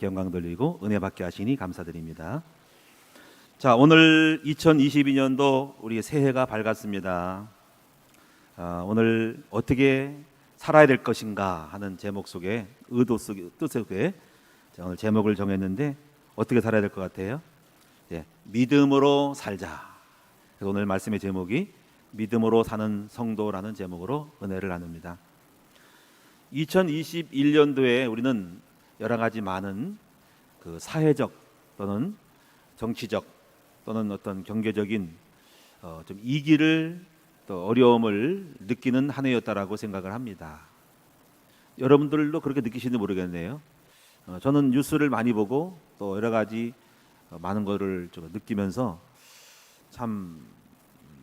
영광 돌리고 은혜 받게 하시니 감사드립니다. 자, 오늘 2022년도 우리 새해가 밝았습니다. 오늘 어떻게 살아야 될 것인가 하는 제목 속에 뜻 속에 오늘 제목을 정했는데 어떻게 살아야 될 것 같아요? 믿음으로 살자. 그래서 오늘 말씀의 제목이 믿음으로 사는 성도라는 제목으로 은혜를 나눕니다. 2021년도에 우리는 여러 가지 많은 그 사회적 또는 정치적 또는 어떤 경제적인 좀 이기를 또 어려움을 느끼는 한 해였다라고 생각을 합니다. 여러분들도 그렇게 느끼시는지 모르겠네요. 저는 뉴스를 많이 보고 또 여러 가지 많은 것을 좀 느끼면서 참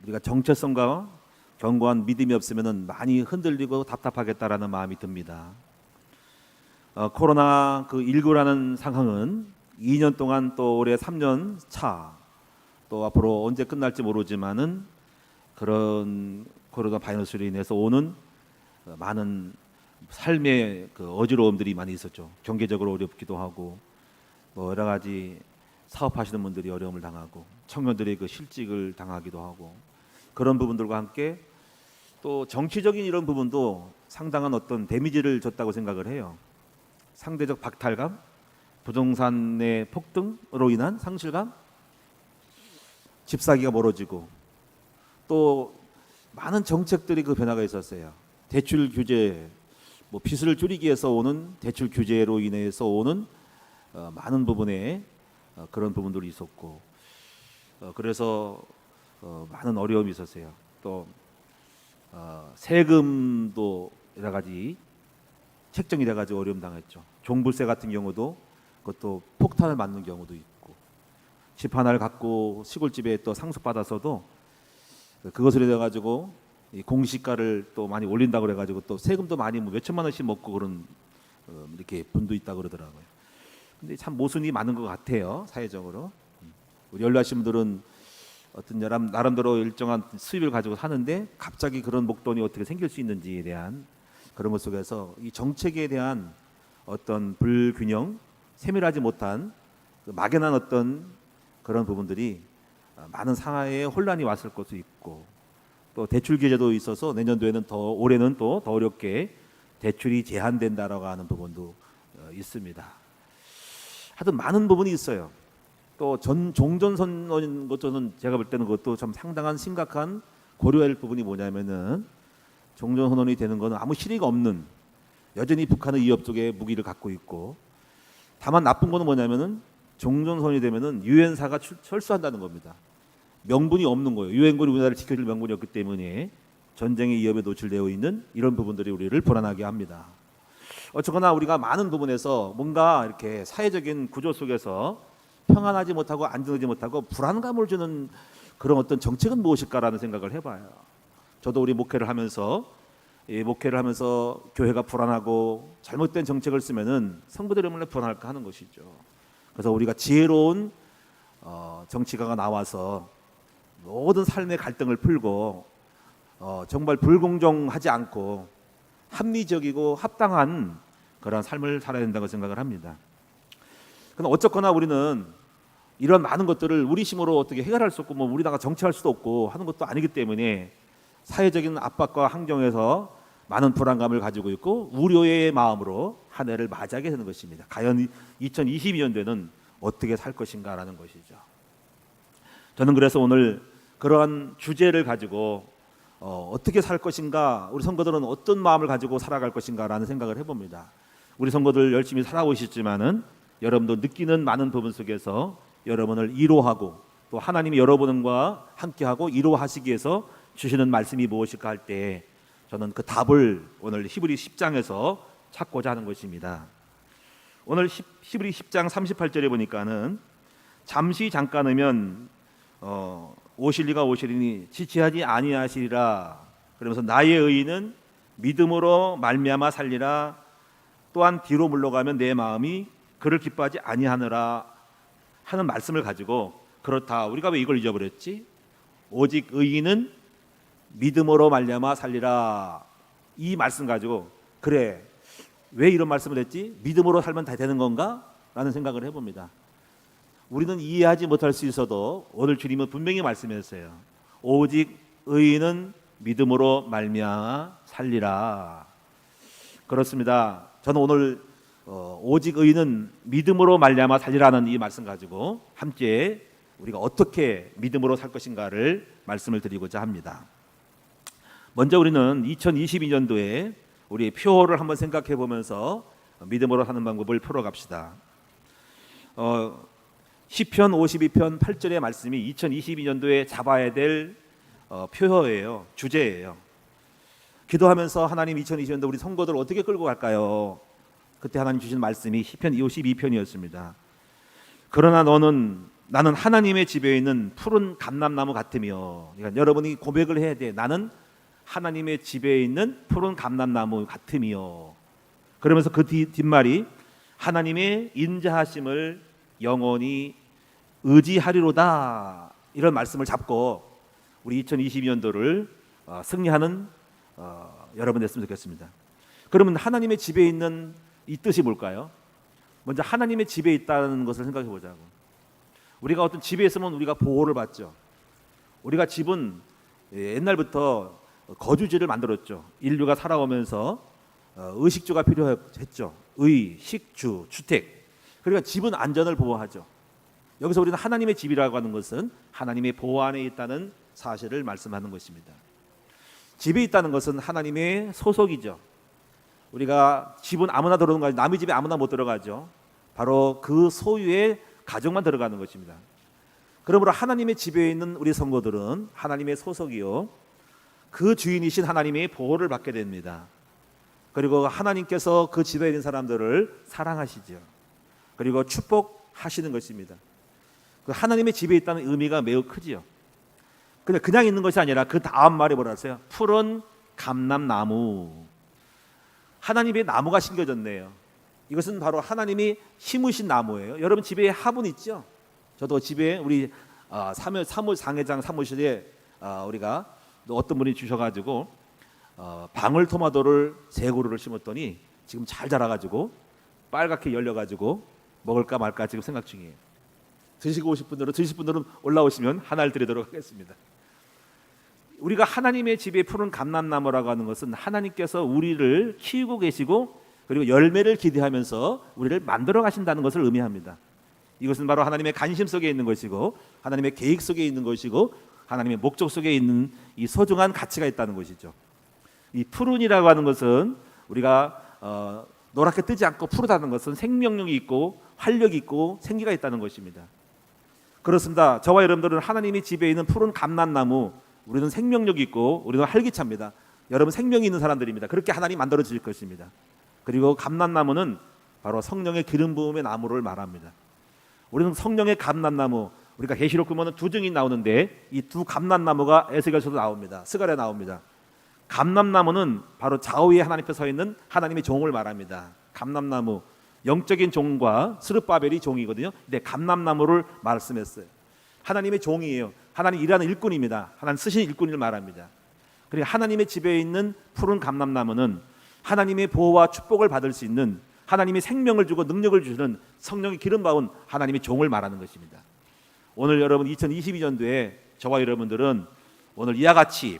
우리가 정체성과 견고한 믿음이 없으면 많이 흔들리고 답답하겠다라는 마음이 듭니다. 코로나 19라는 상황은 2년 동안 또 올해 3년 차 또 앞으로 언제 끝날지 모르지만은 그런 코로나 바이러스로 인해서 오는 많은 삶의 그 어지러움들이 많이 있었죠. 경제적으로 어렵기도 하고 뭐 여러 가지 사업하시는 분들이 어려움을 당하고 청년들이 그 실직을 당하기도 하고 그런 부분들과 함께 또 정치적인 이런 부분도 상당한 어떤 데미지를 줬다고 생각을 해요. 상대적 박탈감, 부동산의 폭등으로 인한 상실감, 집사기가 멀어지고 또 많은 정책들이 그 변화가 있었어요. 대출 규제, 뭐 빚을 줄이기 위해서 오는 대출 규제로 인해서 오는 많은 부분에 그런 부분들이 있었고 그래서 많은 어려움이 있었어요. 또 세금도 여러 가지 책정이 돼가지고 어려움 당했죠. 종부세 같은 경우도 그것도 폭탄을 맞는 경우도 있고 집 하나를 갖고 시골집에 또 상속받아서도 그것을 해가지고 공시가를 또 많이 올린다고 그래가지고 또 세금도 많이 뭐 몇천만 원씩 먹고 그런 이렇게 분도 있다고 그러더라고요. 근데 참 모순이 많은 것 같아요. 사회적으로 우리 연로하신 분들은 어떤 나름대로 일정한 수입을 가지고 사는데 갑자기 그런 목돈이 어떻게 생길 수 있는지에 대한 그런 것 속에서 이 정책에 대한 어떤 불균형, 세밀하지 못한 막연한 어떤 그런 부분들이 많은 상하에 혼란이 왔을 것도 있고 또 대출 규제도 있어서 내년도에는 올해는 또 더 어렵게 대출이 제한된다라고 하는 부분도 있습니다. 하여튼 많은 부분이 있어요. 또 종전선언인 것은 제가 볼 때는 그것도 참 상당한 심각한 고려할 부분이 뭐냐면은 종전선언이 되는 것은 아무 실의가 없는 여전히 북한은 위협 속에 무기를 갖고 있고 다만 나쁜 거는 뭐냐면은 종전선언이 되면은 유엔사가 철수한다는 겁니다. 명분이 없는 거예요. 유엔군이 우리나라를 지켜줄 명분이 없기 때문에 전쟁의 위협에 노출되어 있는 이런 부분들이 우리를 불안하게 합니다. 어쨌거나 우리가 많은 부분에서 뭔가 이렇게 사회적인 구조 속에서 평안하지 못하고 안정하지 못하고 불안감을 주는 그런 어떤 정책은 무엇일까라는 생각을 해봐요. 저도 우리 목회를 하면서 교회가 불안하고 잘못된 정책을 쓰면은 성도들이 얼마나 불안할까 하는 것이죠. 그래서 우리가 지혜로운 정치가가 나와서 모든 삶의 갈등을 풀고 정말 불공정하지 않고 합리적이고 합당한 그런 삶을 살아야 된다고 생각을 합니다. 그럼 어쨌거나 우리는 이런 많은 것들을 우리 힘으로 어떻게 해결할 수 없고 뭐 우리나라가 정치할 수도 없고 하는 것도 아니기 때문에 사회적인 압박과 환경에서 많은 불안감을 가지고 있고 우려의 마음으로 한 해를 맞이하게 되는 것입니다. 과연 2022년도에는 어떻게 살 것인가라는 것이죠. 저는 그래서 오늘 그러한 주제를 가지고 어떻게 살 것인가, 우리 성도들은 어떤 마음을 가지고 살아갈 것인가라는 생각을 해봅니다. 우리 성도들 열심히 살아오시지만은 여러분도 느끼는 많은 부분 속에서 여러분을 위로하고 또 하나님이 여러분과 함께하고 위로하시기 위해서 주시는 말씀이 무엇일까 할 때 저는 그 답을 오늘 히브리 10장에서 찾고자 하는 것입니다. 오늘 히브리 10장 38절에 보니까는 잠시 잠깐이면 오실 이가 오시리니 지체하지 아니하시리라. 그러면서 나의 의인은 믿음으로 말미암아 살리라. 또한 뒤로 물러가면 내 마음이 그를 기뻐하지 아니하느라 하는 말씀을 가지고 그렇다. 우리가 왜 이걸 잊어버렸지? 오직 의인은 믿음으로 말미암아 살리라. 이 말씀 가지고 그래 왜 이런 말씀을 했지? 믿음으로 살면 다 되는 건가? 라는 생각을 해봅니다. 우리는 이해하지 못할 수 있어도 오늘 주님은 분명히 말씀하셨어요. 오직 의인은 믿음으로 말미암아 살리라. 그렇습니다. 저는 오늘 오직 의인은 믿음으로 말미암아 살리라는 이 말씀 가지고 함께 우리가 어떻게 믿음으로 살 것인가를 말씀을 드리고자 합니다. 먼저 우리는 2022년도에 우리의 표를 한번 생각해 보면서 믿음으로 사는 방법을 풀어갑시다. 시편 52편 8절의 말씀이 2022년도에 잡아야 될 표어예요. 주제예요. 기도하면서 하나님 2022년도 우리 성도들 어떻게 끌고 갈까요? 그때 하나님 주신 말씀이 시편 52편이었습니다. 그러나 나는 하나님의 집에 있는 푸른 감람나무 같으며, 그러니까 여러분이 고백을 해야 돼. 나는 하나님의 집에 있는 푸른 감람나무 같으며, 그러면서 그 뒷말이 하나님의 인자하심을 영원히 의지하리로다, 이런 말씀을 잡고 우리 2022년도를 승리하는 여러분 됐으면 좋겠습니다. 그러면 하나님의 집에 있는 이 뜻이 뭘까요? 먼저 하나님의 집에 있다는 것을 생각해 보자고. 우리가 어떤 집에 있으면 우리가 보호를 받죠. 우리가 집은 옛날부터 거주지를 만들었죠. 인류가 살아오면서 의식주가 필요했죠. 의, 식주, 주택. 그러니까 집은 안전을 보호하죠. 여기서 우리는 하나님의 집이라고 하는 것은 하나님의 보호 안에 있다는 사실을 말씀하는 것입니다. 집에 있다는 것은 하나님의 소속이죠. 우리가 집은 아무나 들어오는 거 아니고 남의 집에 아무나 못 들어가죠. 바로 그 소유의 가정만 들어가는 것입니다. 그러므로 하나님의 집에 있는 우리 성도들은 하나님의 소속이요, 그 주인이신 하나님의 보호를 받게 됩니다. 그리고 하나님께서 그 집에 있는 사람들을 사랑하시죠. 그리고 축복하시는 것입니다. 그 하나님의 집에 있다는 의미가 매우 크지요. 그냥 있는 것이 아니라 그 다음 말이 뭐라 하세요? 푸른 감람나무. 하나님의 나무가 심겨졌네요. 이것은 바로 하나님이 심으신 나무예요. 여러분 집에 화분 있죠? 저도 집에 우리 사무장회장 사무실에 우리가 어떤 분이 주셔가지고 방울토마토를 3그루를 심었더니 지금 잘 자라가지고 빨갛게 열려가지고 먹을까 말까 지금 생각 중이에요. 드시고 오실 분들은, 드실 분들은 올라오시면 하나를 드리도록 하겠습니다. 우리가 하나님의 집에 푸른 감람나무라고 하는 것은 하나님께서 우리를 키우고 계시고 그리고 열매를 기대하면서 우리를 만들어 가신다는 것을 의미합니다. 이것은 바로 하나님의 관심 속에 있는 것이고 하나님의 계획 속에 있는 것이고 하나님의 목적 속에 있는 이 소중한 가치가 있다는 것이죠. 이 푸른이라고 하는 것은 우리가 노랗게 뜨지 않고 푸르다는 것은 생명력이 있고 활력이 있고 생기가 있다는 것입니다. 그렇습니다. 저와 여러분들은 하나님의 집에 있는 푸른 감람나무, 우리는 생명력이 있고 우리는 활기차입니다. 여러분 생명이 있는 사람들입니다. 그렇게 하나님 만들어 주실 것입니다. 그리고 감람나무는 바로 성령의 기름 부음의 나무를 말합니다. 우리는 성령의 감람나무, 우리가 계시록 보면 2증이 나오는데 이 2 감람나무가 에스겔서도 나옵니다. 스가랴 나옵니다. 감람나무는 바로 좌우에 하나님 앞에 서 있는 하나님의 종을 말합니다. 감람나무, 영적인 종과 스룹바벨이 종이거든요. 근데 감람나무를 말씀했어요. 하나님의 종이에요. 하나님 일하는 일꾼입니다. 하나님 쓰신 일꾼을 말합니다. 그리고 하나님의 집에 있는 푸른 감람나무는 하나님의 보호와 축복을 받을 수 있는, 하나님의 생명을 주고 능력을 주시는 성령의 기름 부은 하나님의 종을 말하는 것입니다. 오늘 여러분 2022년도에 저와 여러분들은 오늘 이와 같이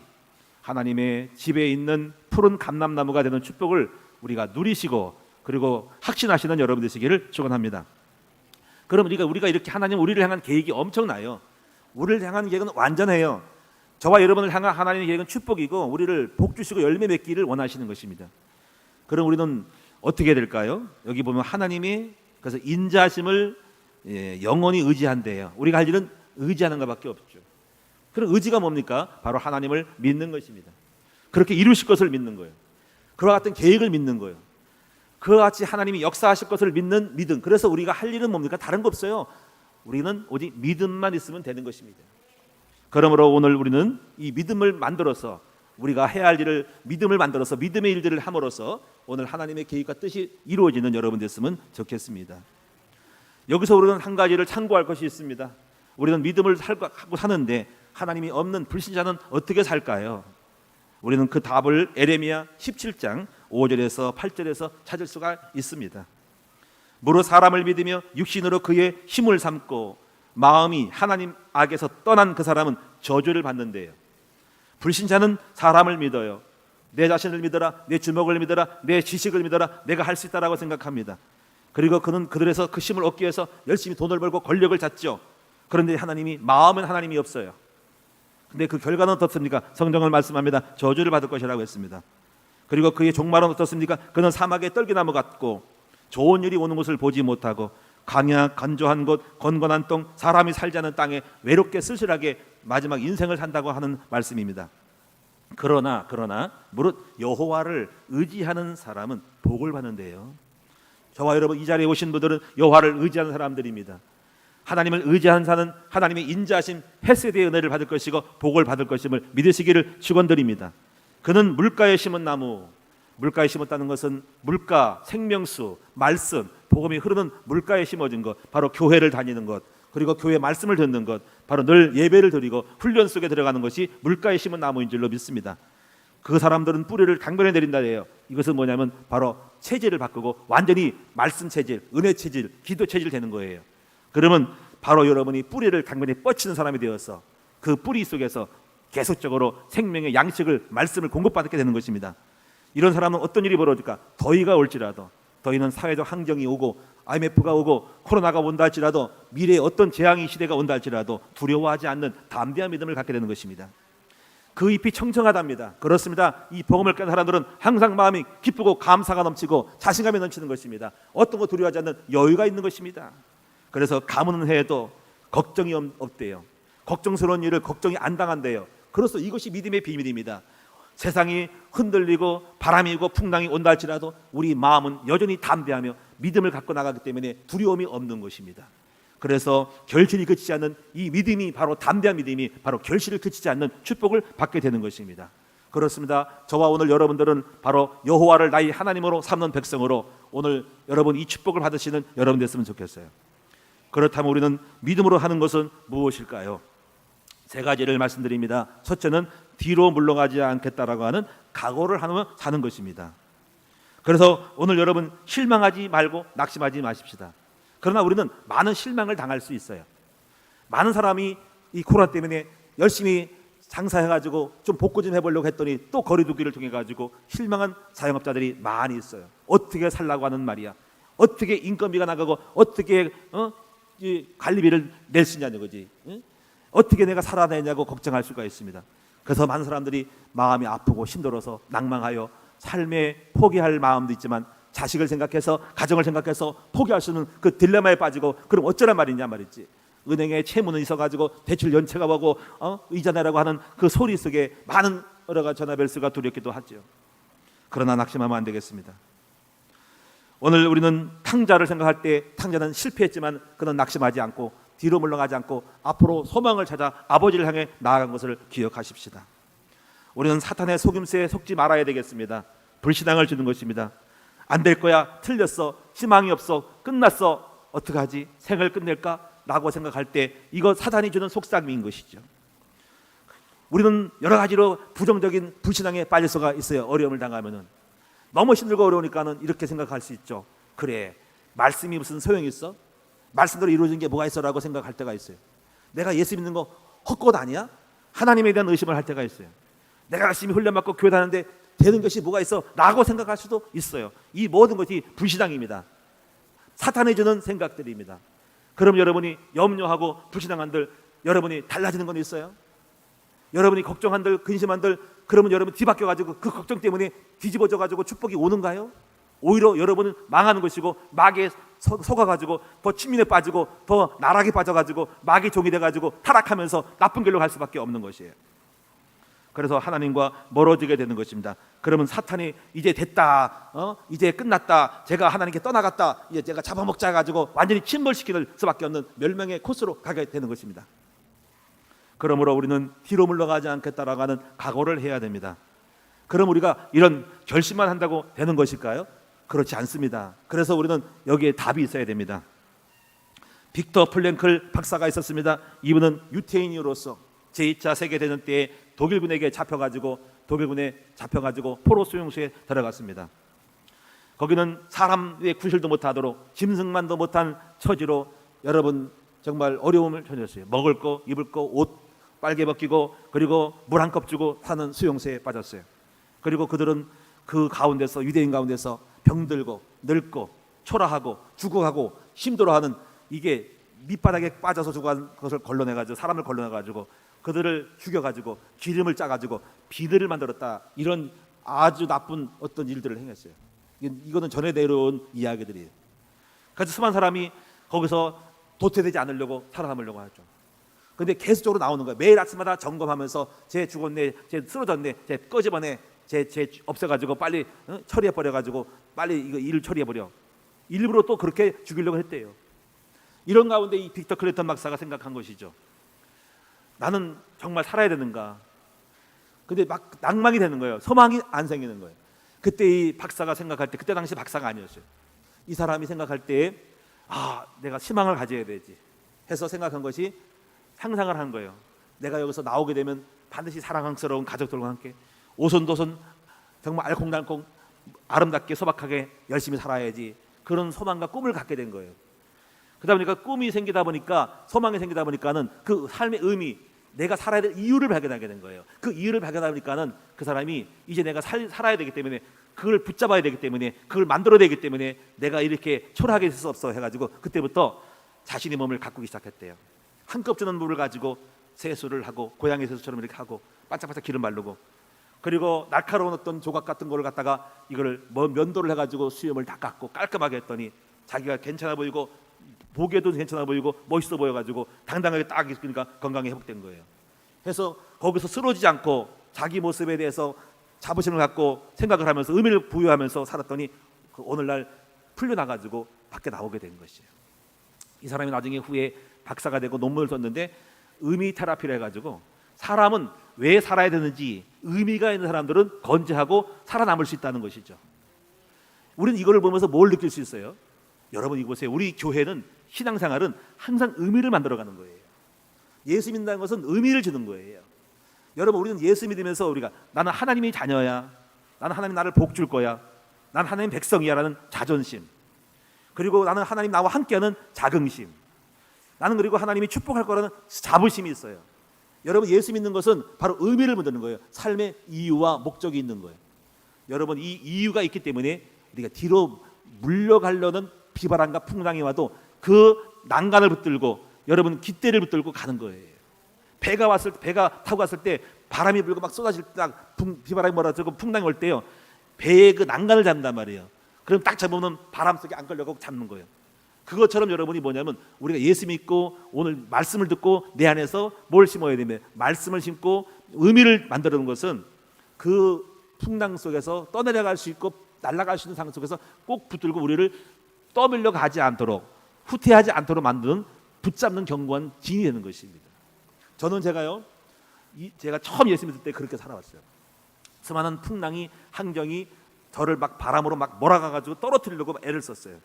하나님의 집에 있는 푸른 감람나무가 되는 축복을 우리가 누리시고 그리고 확신하시는 여러분 되시기를 축원합니다. 그럼 우리가 이렇게 하나님 우리를 향한 계획이 엄청나요. 우리를 향한 계획은 완전해요. 저와 여러분을 향한 하나님의 계획은 축복이고 우리를 복 주시고 열매 맺기를 원하시는 것입니다. 그럼 우리는 어떻게 해야 될까요? 여기 보면 하나님이 그래서 인자하심을 영원히 의지한대요. 우리가 할 일은 의지하는 것밖에 없죠. 그런 의지가 뭡니까? 바로 하나님을 믿는 것입니다. 그렇게 이루실 것을 믿는 거예요. 그와 같은 계획을 믿는 거예요. 그와 같이 하나님이 역사하실 것을 믿는 믿음. 그래서 우리가 할 일은 뭡니까? 다른 거 없어요. 우리는 오직 믿음만 있으면 되는 것입니다. 그러므로 오늘 우리는 이 믿음을 만들어서 우리가 해야 할 일을 믿음을 만들어서 믿음의 일들을 함으로써 오늘 하나님의 계획과 뜻이 이루어지는 여러분 됐으면 좋겠습니다. 여기서 우리는 한 가지를 참고할 것이 있습니다. 우리는 믿음을 하고 사는데 하나님이 없는 불신자는 어떻게 살까요? 우리는 그 답을 에레미야 17장 5절에서 8절에서 찾을 수가 있습니다. 무릇 사람을 믿으며 육신으로 그의 힘을 삼고 마음이 하나님 악에서 떠난 그 사람은 저주를 받는데요. 불신자는 사람을 믿어요. 내 자신을 믿어라, 내 주먹을 믿어라, 내 지식을 믿어라, 내가 할 수 있다라고 생각합니다. 그리고 그는 그들에서 그 힘을 얻기 위해서 열심히 돈을 벌고 권력을 찾죠. 그런데 하나님이, 마음은 하나님이 없어요. 근데 그 결과는 어떻습니까? 성경을 말씀합니다. 저주를 받을 것이라고 했습니다. 그리고 그의 종말은 어떻습니까? 그는 사막의 떨기나무 같고 좋은 일이 오는 것을 보지 못하고 강야 건조한 곳, 건건한 땅, 사람이 살지 않는 땅에 외롭게 쓸쓸하게 마지막 인생을 산다고 하는 말씀입니다. 그러나 무릇 여호와를 의지하는 사람은 복을 받는데요. 저와 여러분, 이 자리에 오신 분들은 여호와를 의지하는 사람들입니다. 하나님을 의지하는 자는 하나님의 인자하심 헤세드의 은혜를 받을 것이고 복을 받을 것임을 믿으시기를 축원드립니다. 그는 물가에 심은 나무, 물가에 심었다는 것은 물가, 생명수, 말씀, 복음이 흐르는 물가에 심어진 것, 바로 교회를 다니는 것, 그리고 교회 말씀을 듣는 것, 바로 늘 예배를 드리고 훈련 속에 들어가는 것이 물가에 심은 나무인 줄로 믿습니다. 그 사람들은 뿌리를 강변에 내린다 해요. 이것은 뭐냐면 바로 체질을 바꾸고 완전히 말씀 체질, 은혜 체질, 기도 체질 되는 거예요. 그러면 바로 여러분이 뿌리를 강변에 뻗치는 사람이 되어서 그 뿌리 속에서 계속적으로 생명의 양식을, 말씀을 공급받게 되는 것입니다. 이런 사람은 어떤 일이 벌어질까? 더위가 올지라도, 더위는 사회적 환경이 오고 IMF가 오고 코로나가 온다 할지라도, 미래에 어떤 재앙의 시대가 온다 할지라도 두려워하지 않는 담대한 믿음을 갖게 되는 것입니다. 그 잎이 청청하답니다. 그렇습니다. 이 복음을 깨는 사람들은 항상 마음이 기쁘고 감사가 넘치고 자신감이 넘치는 것입니다. 어떤 거 두려워하지 않는 여유가 있는 것입니다. 그래서 가뭄은 해도 걱정이 없대요. 걱정스러운 일을 걱정이 안 당한대요. 그래서 이것이 믿음의 비밀입니다. 세상이 흔들리고 바람이 오고 풍랑이 온다 할지라도 우리 마음은 여전히 담대하며 믿음을 갖고 나가기 때문에 두려움이 없는 것입니다. 그래서 결실이 그치지 않는 이 믿음이, 바로 담대한 믿음이 바로 결실을 그치지 않는 축복을 받게 되는 것입니다. 그렇습니다. 저와 오늘 여러분들은 바로 여호와를 나의 하나님으로 삼는 백성으로 오늘 여러분 이 축복을 받으시는 여러분 됐으면 좋겠어요. 그렇다면 우리는 믿음으로 하는 것은 무엇일까요? 세 가지를 말씀드립니다. 첫째는 뒤로 물러가지 않겠다라고 하는 각오를 하며 사는 것입니다. 그래서 오늘 여러분 실망하지 말고 낙심하지 마십시다. 그러나 우리는 많은 실망을 당할 수 있어요. 많은 사람이 이 코로나 때문에 열심히 장사해가지고 좀 복구 좀 해보려고 했더니 또 거리두기를 통해가지고 실망한 자영업자들이 많이 있어요. 어떻게 살라고 하는 말이야. 어떻게 인건비가 나가고 어떻게 이 관리비를 낼 수 있냐는 거지. 어떻게 내가 살아내냐고 걱정할 수가 있습니다. 그래서 많은 사람들이 마음이 아프고 힘들어서 낭망하여 삶에 포기할 마음도 있지만 자식을 생각해서, 가정을 생각해서 포기할 수 있는 그 딜레마에 빠지고, 그럼 어쩌란 말이냐 말이지. 은행에 채무는 있어가지고 대출 연체가 오고 이자 내라고 하는 그 소리 속에 많은 여러 가지 전화벨수가 두렵기도 하죠. 그러나 낙심하면 안 되겠습니다. 오늘 우리는 탕자를 생각할 때 탕자는 실패했지만 그는 낙심하지 않고 뒤로 물러가지 않고 앞으로 소망을 찾아 아버지를 향해 나아간 것을 기억하십시다. 우리는 사탄의 속임수에 속지 말아야 되겠습니다. 불신앙을 주는 것입니다. 안 될 거야, 틀렸어, 희망이 없어, 끝났어, 어떡하지, 생을 끝낼까? 라고 생각할 때 이거 사탄이 주는 속삭임인 것이죠. 우리는 여러 가지로 부정적인 불신앙에 빠질 수가 있어요. 어려움을 당하면은 너무 힘들고 어려우니까는 이렇게 생각할 수 있죠. 그래, 말씀이 무슨 소용이 있어? 말씀대로 이루어진 게 뭐가 있어라고 생각할 때가 있어요. 내가 예수 믿는 거 헛것 아니야? 하나님에 대한 의심을 할 때가 있어요. 내가 열심히 훈련받고 교회 다니는데 되는 것이 뭐가 있어? 라고 생각할 수도 있어요. 이 모든 것이 불신앙입니다. 사탄이 주는 생각들입니다. 그럼 여러분이 염려하고 불신앙한들 여러분이 달라지는 건 있어요? 여러분이 걱정한들 근심한들 그러면 여러분 뒤바뀌어가지고 그 걱정 때문에 뒤집어져가지고 축복이 오는가요? 오히려 여러분은 망하는 것이고 마귀에 속아가지고 더 침민에 빠지고 더 나락에 빠져가지고 마귀 종이 돼가지고 타락하면서 나쁜 길로 갈 수밖에 없는 것이에요. 그래서 하나님과 멀어지게 되는 것입니다. 그러면 사탄이 이제 됐다, 이제 끝났다, 제가 하나님께 떠나갔다, 이제 제가 잡아먹자 해가지고 완전히 침몰시킬 수밖에 없는 멸망의 코스로 가게 되는 것입니다. 그러므로 우리는 뒤로 물러가지 않겠다라고 하는 각오를 해야 됩니다. 그럼 우리가 이런 결심만 한다고 되는 것일까요? 그렇지 않습니다. 그래서 우리는 여기에 답이 있어야 됩니다. 빅터 프랭클 박사가 있었습니다. 이분은 유태인으로서 제2차 세계대전 때에 독일군에 잡혀가지고 포로 수용소에 들어갔습니다. 거기는 사람의 구실도 못하도록 짐승만도 못한 처지로 여러분 정말 어려움을 견뎠어요. 먹을 거, 입을 거, 옷 빨개 벗기고 그리고 물 한 컵 주고 사는 수용소에 빠졌어요. 그리고 그들은 그 가운데서 유대인 가운데서 병들고 늙고 초라하고 죽어가고 힘들어하는 이게 밑바닥에 빠져서 죽어간 것을 걸러내가지고 사람을 걸러내가지고 그들을 죽여가지고 기름을 짜가지고 비늘을 만들었다. 이런 아주 나쁜 어떤 일들을 행했어요. 이거는 전해 내려온 이야기들이에요. 그래서 수많은 사람이 거기서 도태되지 않으려고 살아남으려고 하죠. 근데 계속적으로 나오는 거예요. 매일 아침마다 점검하면서 쟤 죽었네, 쟤 쓰러졌네, 쟤 꺼집어내, 쟤 없애가지고 빨리 처리해버려가지고 빨리 이거 일을 처리해버려. 일부러 또 그렇게 죽이려고 했대요. 이런 가운데 이 빅터 클레턴 박사가 생각한 것이죠. 나는 정말 살아야 되는가? 근데 막 낭망이 되는 거예요. 소망이 안 생기는 거예요. 그때 이 박사가 생각할 때, 그때 당시 박사가 아니었어요. 이 사람이 생각할 때 내가 희망을 가져야 되지 해서 생각한 것이 상상을 한 거예요. 내가 여기서 나오게 되면 반드시 사랑스러운 가족들과 함께 오손도손 정말 알콩달콩 아름답게 소박하게 열심히 살아야지, 그런 소망과 꿈을 갖게 된 거예요. 그러다 보니까 꿈이 생기다 보니까 소망이 생기다 보니까는 그 삶의 의미, 내가 살아야 될 이유를 발견하게 된 거예요. 그 이유를 발견하다 보니까는 그 사람이 이제 내가 살아야 되기 때문에 그걸 붙잡아야 되기 때문에 그걸 만들어야 되기 때문에 내가 이렇게 초라하게 있을 수 없어 해가지고 그때부터 자신의 몸을 가꾸기 시작했대요. 한 컵 주는 물을 가지고 세수를 하고 고양이 세수처럼 이렇게 하고 반짝반짝 기름 바르고, 그리고 날카로운 어떤 조각 같은 거를 갖다가 이거를 면도를 해가지고 수염을 다 깎고 깔끔하게 했더니 자기가 괜찮아 보이고 보기에도 괜찮아 보이고 멋있어 보여가지고 당당하게 딱 있으니까 건강이 회복된 거예요. 그래서 거기서 쓰러지지 않고 자기 모습에 대해서 자부심을 갖고 생각을 하면서 의미를 부여하면서 살았더니 그 오늘날 풀려나가지고 밖에 나오게 된 것이에요. 이 사람이 나중에 후에 박사가 되고 논문을 썼는데 의미 테라피를 해가지고 사람은 왜 살아야 되는지 의미가 있는 사람들은 건재하고 살아남을 수 있다는 것이죠. 우리는 이거를 보면서 뭘 느낄 수 있어요? 여러분 이거 보세요. 우리 교회는 신앙생활은 항상 의미를 만들어가는 거예요. 예수 믿는다는 것은 의미를 주는 거예요. 여러분 우리는 예수 믿으면서 우리가 나는 하나님의 자녀야, 나는 하나님 나를 복 줄 거야, 나는 하나님 백성이야 라는 자존심, 그리고 나는 하나님 나와 함께하는 자긍심, 나는 그리고 하나님이 축복할 거라는 자부심이 있어요. 여러분 예수 믿는 것은 바로 의미를 만드는 거예요. 삶의 이유와 목적이 있는 거예요. 여러분 이 이유가 있기 때문에 우리가 뒤로 물려가려는 비바람과 풍랑이 와도 그 난간을 붙들고 여러분 깃대를 붙들고 가는 거예요. 배가 타고 갔을 때 바람이 불고 막 쏟아질 때 비바람이 몰아들고 풍랑이 올 때요, 배의 그 난간을 잡는단 말이에요. 그럼 딱 잡으면 바람 속에 안 걸려고 잡는 거예요. 그것처럼 여러분이 뭐냐면 우리가 예수 믿고 오늘 말씀을 듣고 내 안에서 뭘 심어야 되면 말씀을 심고 의미를 만들어놓은 것은 그 풍랑 속에서 떠내려갈 수 있고 날아갈 수 있는 상황 속에서 꼭 붙들고 우리를 떠밀려 가지 않도록, 후퇴하지 않도록 만드는 붙잡는 견고한 진이 되는 것입니다. 저는 제가 처음 예수 믿을 때 그렇게 살아왔어요. 수많은 풍랑이 환경이 저를 막 바람으로 막 몰아가가지고 떨어뜨리려고 애를 썼어요.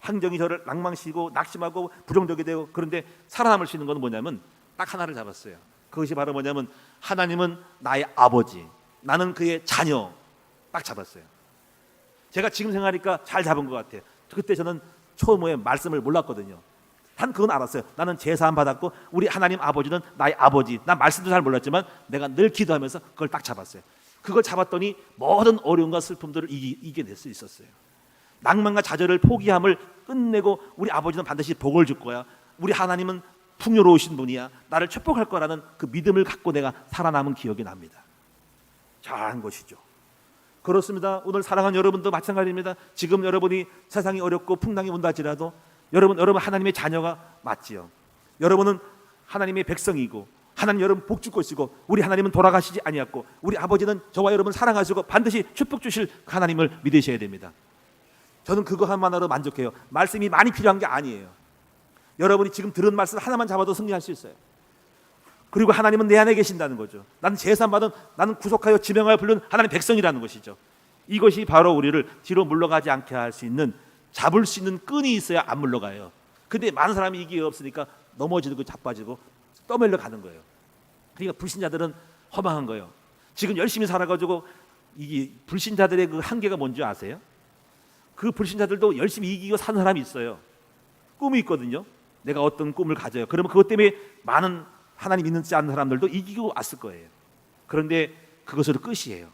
환경이 저를 낭망시키고 낙심하고 부정적이 되고, 그런데 살아남을 수 있는 건 뭐냐면 딱 하나를 잡았어요. 그것이 바로 뭐냐면 하나님은 나의 아버지, 나는 그의 자녀, 딱 잡았어요. 제가 지금 생각하니까 잘 잡은 것 같아요. 그때 저는 처음에 말씀을 몰랐거든요. 단 그건 알았어요. 나는 제사함 받았고 우리 하나님 아버지는 나의 아버지. 난 말씀도 잘 몰랐지만 내가 늘 기도하면서 그걸 딱 잡았어요. 그걸 잡았더니 모든 어려움과 슬픔들을 이겨낼 수 있었어요. 낭만과 좌절을 포기함을 끝내고 우리 아버지는 반드시 복을 줄 거야, 우리 하나님은 풍요로우신 분이야, 나를 축복할 거라는 그 믿음을 갖고 내가 살아남은 기억이 납니다. 잘한 것이죠. 그렇습니다. 오늘 사랑하는 여러분도 마찬가지입니다. 지금 여러분이 세상이 어렵고 풍랑이 온다 할지라도 여러분 하나님의 자녀가 맞지요. 여러분은 하나님의 백성이고 하나님 여러분 복 줄 것이고 우리 하나님은 돌아가시지 아니었고 우리 아버지는 저와 여러분 사랑하시고 반드시 축복 주실 하나님을 믿으셔야 됩니다. 저는 그거 하나로 만족해요. 말씀이 많이 필요한 게 아니에요. 여러분이 지금 들은 말씀 하나만 잡아도 승리할 수 있어요. 그리고 하나님은 내 안에 계신다는 거죠. 나는 제사받은, 나는 구속하여 지명하여 부른 하나님 백성이라는 것이죠. 이것이 바로 우리를 뒤로 물러가지 않게 할 수 있는, 잡을 수 있는 끈이 있어야 안 물러가요. 근데 많은 사람이 이게 없으니까 넘어지고 자빠지고 떠밀려 가는 거예요. 그러니까 불신자들은 허망한 거예요. 지금 열심히 살아가지고 이 불신자들의 그 한계가 뭔지 아세요? 그 불신자들도 열심히 이기고 사는 사람이 있어요. 꿈이 있거든요. 내가 어떤 꿈을 가져요. 그러면 그것 때문에 많은 하나님 믿는지 않는 사람들도 이기고 왔을 거예요. 그런데 그것으로 끝이에요.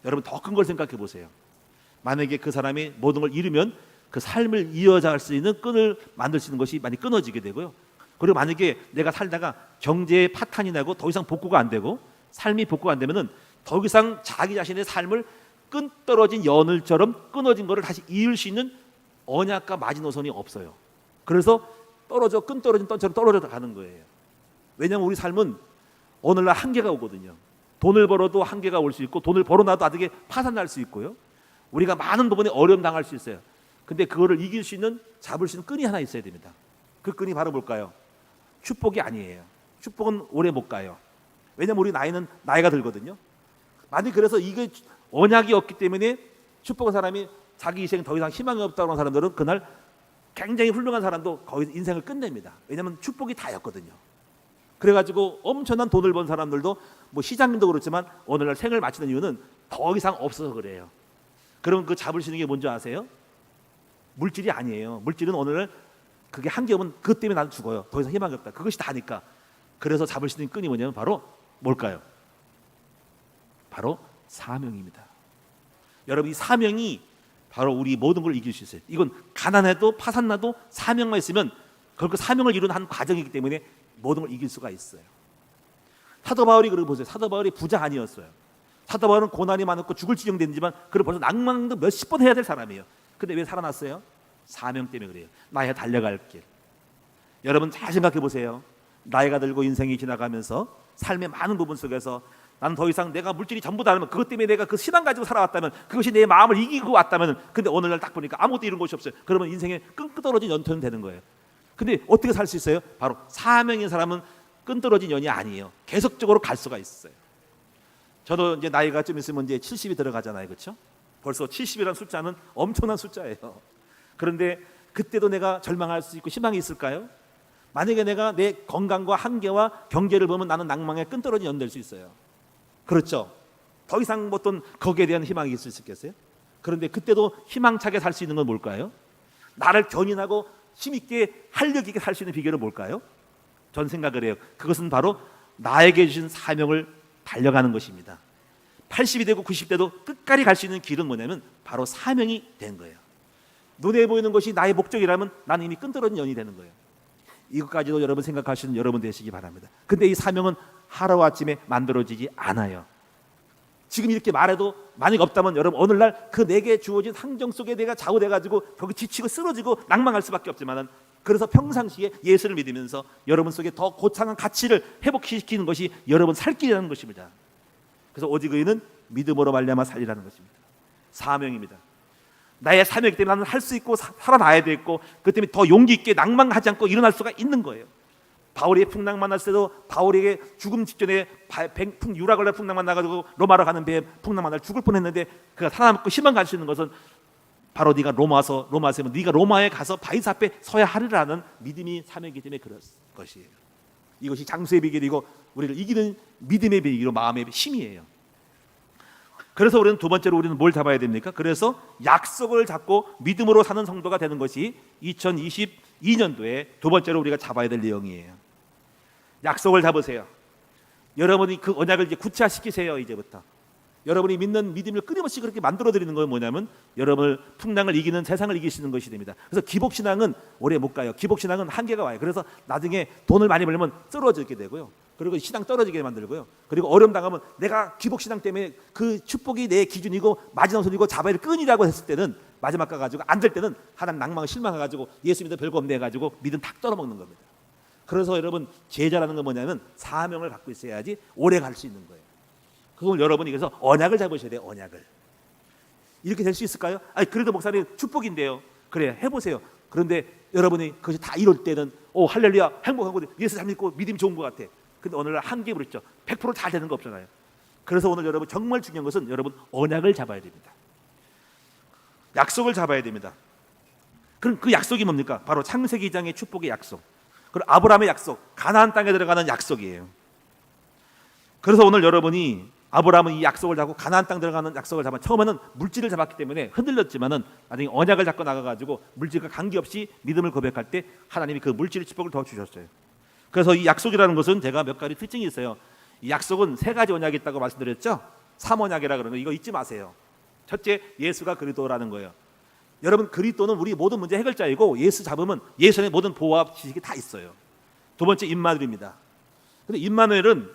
여러분 더 큰 걸 생각해 보세요. 만약에 그 사람이 모든 걸 잃으면 그 삶을 이어갈 수 있는 끈을 만들 수 있는 것이 많이 끊어지게 되고요. 그리고 만약에 내가 살다가 경제에 파탄이 나고 더 이상 복구가 안 되고 삶이 복구가 안 되면은 더 이상 자기 자신의 삶을 끈 떨어진 연을처럼 끊어진 것을 다시 이을 수 있는 언약과 마지노선이 없어요. 그래서 끈 떨어진 떤처럼 떨어져 가는 거예요. 왜냐하면 우리 삶은 오늘날 한계가 오거든요. 돈을 벌어도 한계가 올 수 있고 돈을 벌어놔도 나중에 파산 날 수 있고요. 우리가 많은 부분에 어려움 당할 수 있어요. 근데 그거를 이길 수 있는 잡을 수 있는 끈이 하나 있어야 됩니다. 그 끈이 바로 뭘까요? 축복이 아니에요. 축복은 오래 못 가요. 왜냐하면 우리 나이가 들거든요. 많이 그래서 이게 언약이 없기 때문에 축복한 사람이 자기 인생 더 이상 희망이 없다고 하는 사람들은 그날 굉장히 훌륭한 사람도 거기서 인생을 끝냅니다. 왜냐하면 축복이 다였거든요. 그래가지고 엄청난 돈을 번 사람들도 뭐 시장님도 그렇지만 오늘날 생을 마치는 이유는 더 이상 없어서 그래요. 그러면 그 잡을 수 있는 게 뭔지 아세요? 물질이 아니에요. 물질은 오늘날 그게 한계 오면 그것 때문에 나는 죽어요. 더 이상 희망이 없다. 그것이 다니까. 그래서 잡을 수 있는 끈이 뭐냐면 바로 뭘까요? 바로 사명입니다. 여러분 이 사명이 바로 우리 모든 걸 이길 수 있어요. 이건 가난해도 파산나도 사명만 있으면 그 사명을 이루는 한 과정이기 때문에 모든 걸 이길 수가 있어요. 사도 바울이 그러고 보세요. 사도 바울이 부자 아니었어요. 사도 바울은 고난이 많았고 죽을 지경됐지만 그를 벌써 낭망도 몇십 번 해야 될 사람이에요. 근데 왜 살아났어요? 사명 때문에 그래요. 나의 달려갈 길. 여러분 잘 생각해 보세요. 나이가 들고 인생이 지나가면서 삶의 많은 부분 속에서 나는 더 이상 내가 물질이 전부다 하면 그것 때문에 내가 그 신앙 가지고 살아왔다면 그것이 내 마음을 이기고 왔다면 근데 오늘날 딱 보니까 아무것도 이룬 것이 없어요. 그러면 인생에 끈떨어진 연터는 되는 거예요. 근데 어떻게 살 수 있어요? 바로 사명인 사람은 끈떨어진 연이 아니에요. 계속적으로 갈 수가 있어요. 저도 이제 나이가 좀 있으면 이제 70이 들어가잖아요. 그렇죠? 벌써 70이라는 숫자는 엄청난 숫자예요. 그런데 그때도 내가 절망할 수 있고 희망이 있을까요? 만약에 내가 내 건강과 한계와 경제를 보면 나는 낭망에 끈떨어진 연 될 수 있어요. 그렇죠? 더 이상 어떤 거기에 대한 희망이 있을 수 있겠어요? 그런데 그때도 희망차게 살 수 있는 건 뭘까요? 나를 견인하고 힘있게 활력 있게 살 수 있는 비결은 뭘까요? 전 생각을 해요. 그것은 바로 나에게 주신 사명을 달려가는 것입니다. 80이 되고 90대도 끝까지 갈 수 있는 길은 뭐냐면 바로 사명이 된 거예요. 눈에 보이는 것이 나의 목적이라면 나는 이미 끈떨어진 연이 되는 거예요. 이것까지도 여러분 생각하시는 여러분 되시기 바랍니다. 근데 이 사명은 하루아침에 만들어지지 않아요. 지금 이렇게 말해도 만약 없다면 여러분 오늘날 그 내게 주어진 환경 속에 내가 좌우돼가지고 거기 지치고 쓰러지고 낭망할 수밖에 없지만은 그래서 평상시에 예수를 믿으면서 여러분 속에 더 고창한 가치를 회복시키는 것이 여러분 살 길이라는 것입니다. 그래서 오직 의인은 믿음으로 말미암아 살리라는 것입니다. 사명입니다. 나의 사명 때문에 나는 할 수 있고 살아나야 되겠고 그 때문에 더 용기 있게 낭망하지 않고 일어날 수가 있는 거예요. 바울이 풍랑 만났을 때도 바울에게 죽음 직전에 유라굴라 풍랑 만나가지고 로마로 가는 배에 풍랑 만나 죽을 뻔했는데 그가 살아남고 희망 가질 수 있는 것은 바로 네가 로마에서 네가 로마에 가서 바이스 앞에 서야 하리라는 믿음이 사명이기 때문에 그런 것이에요. 이것이 장수의 비결이고 우리를 이기는 믿음의 비결이고 마음의 힘이에요. 그래서 우리는 두 번째로 우리는 뭘 잡아야 됩니까? 그래서 약속을 잡고 믿음으로 사는 성도가 되는 것이 2022년도에 두 번째로 우리가 잡아야 될 내용이에요. 약속을 잡으세요. 여러분이 그 언약을 이제 구체화시키세요. 이제부터 여러분이 믿는 믿음을 끊임없이 그렇게 만들어드리는 건 뭐냐면 여러분을 풍랑을 이기는 세상을 이기시는 것이 됩니다. 그래서 기복신앙은 오래 못 가요. 기복신앙은 한계가 와요. 그래서 나중에 돈을 많이 벌면 쓰러지게 되고요. 그리고 신앙 떨어지게 만들고요. 그리고 어려움 당하면 내가 기복신앙 때문에 그 축복이 내 기준이고 마지노선이고 잡아야 할 끈이라고 했을 때는 마지막 가가지고 안 될 때는 하나님 낭망을 실망해가지고 예수 믿어 별거 없네 해가지고 믿음 탁 떨어먹는 겁니다. 그래서 여러분 제자라는 건 뭐냐면 사명을 갖고 있어야지 오래 갈 수 있는 거예요. 그걸 여러분이 그래서 언약을 잡으셔야 돼요. 언약을. 이렇게 될 수 있을까요? 아니 그래도 목사님 축복인데요. 그래 해보세요. 그런데 여러분이 그것이 다 이룰 때는 오 할렐루야 행복한 거 예수 잘 믿고 믿음이 좋은 것 같아. 근데 오늘날 한계 부르죠. 100% 잘 되는 거 없잖아요. 그래서 오늘 여러분 정말 중요한 것은 여러분 언약을 잡아야 됩니다. 약속을 잡아야 됩니다. 그럼 그 약속이 뭡니까? 바로 창세기 2장의 축복의 약속. 그리고 아브라함의 약속, 가나안 땅에 들어가는 약속이에요. 그래서 오늘 여러분이 아브라함은 이 약속을 잡고 가나안 땅 들어가는 약속을 잡아 처음에는 물질을 잡았기 때문에 흔들렸지만은 나중에 언약을 잡고 나가가지고 물질과 관계없이 믿음을 고백할 때 하나님이 그 물질의 축복을 더 주셨어요. 그래서 이 약속이라는 것은 제가 몇 가지 특징이 있어요. 이 약속은 세 가지 언약이 있다고 말씀드렸죠. 삼언약이라 그러는 이거 잊지 마세요. 첫째, 예수가 그리스도라는 거예요. 여러분, 그리스도는 우리 모든 문제 해결자이고 예수 잡으면 예수의 모든 보호와 지식이 다 있어요. 두 번째, 임마누엘입니다. 근데 임마누엘은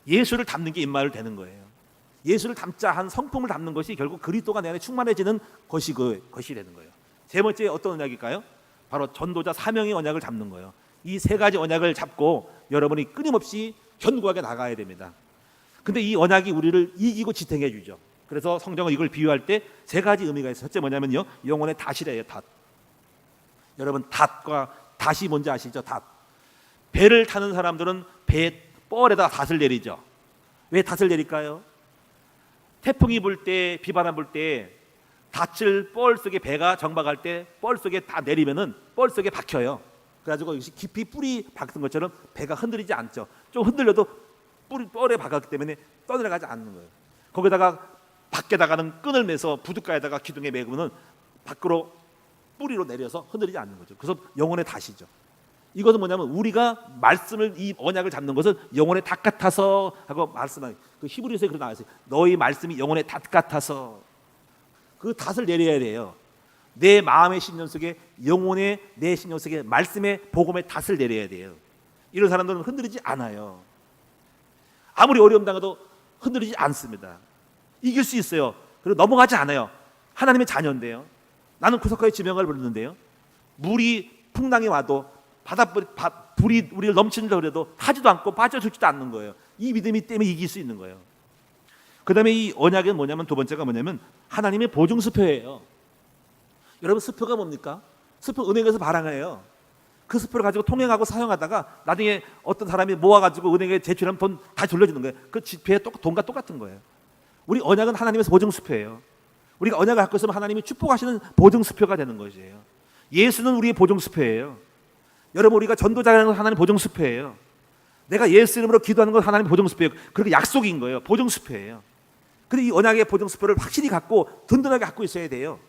예수를 담는 게 임마누엘 되는 거예요. 예수를 담자 한 성품을 담는 것이 결국 그리스도가 내 안에 충만해지는 것이 것이 되는 거예요. 세 번째 어떤 언약일까요? 바로 전도자 사명의 언약을 잡는 거예요. 이 세 가지 언약을 잡고 여러분이 끊임없이 견고하게 나가야 됩니다. 근데 이 언약이 우리를 이기고 지탱해 주죠. 그래서 성경은 이걸 비유할 때 세 가지 의미가 있어요. 첫째 뭐냐면요, 영혼의 닷이래요. 닷. 여러분, 닷과 닷이 뭔지 아시죠? 닷. 배를 타는 사람들은 배 뻘에다 닷을 내리죠. 왜 닷을 내릴까요? 태풍이 불 때, 비바람 불 때 닷을 뻘 속에, 배가 정박할 때 뻘 속에 다 내리면은 뻘 속에 박혀요. 그래가지고 깊이 뿌리 박은 것처럼 배가 흔들리지 않죠. 좀 흔들려도 뻘에 박았기 때문에 떠내려가지 않는 거예요. 거기다가 밖에다가는 끈을 매서 부둣가에다가 기둥에 매고는 밖으로 뿌리로 내려서 흔들리지 않는 거죠. 그래서 영혼의 닷이죠. 이것은 뭐냐면 우리가 말씀을, 이 언약을 잡는 것은 영혼의 닷 같아서 하고 말씀하는, 그 히브리서에 그렇게 나와 있어요. 너희 말씀이 영혼의 닷 같아서. 그 닷을 내려야 돼요. 내 마음의 신념 속에, 영혼의 내 신념 속에 말씀의 복음의 닷을 내려야 돼요. 이런 사람들은 흔들리지 않아요. 아무리 어려움 당해도 흔들리지 않습니다. 이길 수 있어요. 그리고 넘어가지 않아요. 하나님의 자녀인데요. 나는 구속하여 지명을 부르는데요. 물이 풍랑이 와도 불이 우리를 넘친다고 해도 타지도 않고 빠져 죽지도 않는 거예요. 이 믿음이 때문에 이길 수 있는 거예요. 그 다음에 이 언약은 뭐냐면, 두 번째가 뭐냐면 하나님의 보증수표예요. 여러분, 수표가 뭡니까? 수표 은행에서 발행해요. 그 수표를 가지고 통행하고 사용하다가 나중에 어떤 사람이 모아가지고 은행에 제출하면 돈 다 돌려주는 거예요. 그 지폐에 돈과 똑같은 거예요. 우리 언약은 하나님의 보증수표예요. 우리가 언약을 갖고 있으면 하나님이 축복하시는 보증수표가 되는 것이에요. 예수는 우리의 보증수표예요. 여러분, 우리가 전도자라는 건 하나님의 보증수표예요. 내가 예수 이름으로 기도하는 건 하나님의 보증수표예요. 그렇게 약속인 거예요. 보증수표예요. 근데 이 언약의 보증수표를 확실히 갖고 든든하게 갖고 있어야 돼요.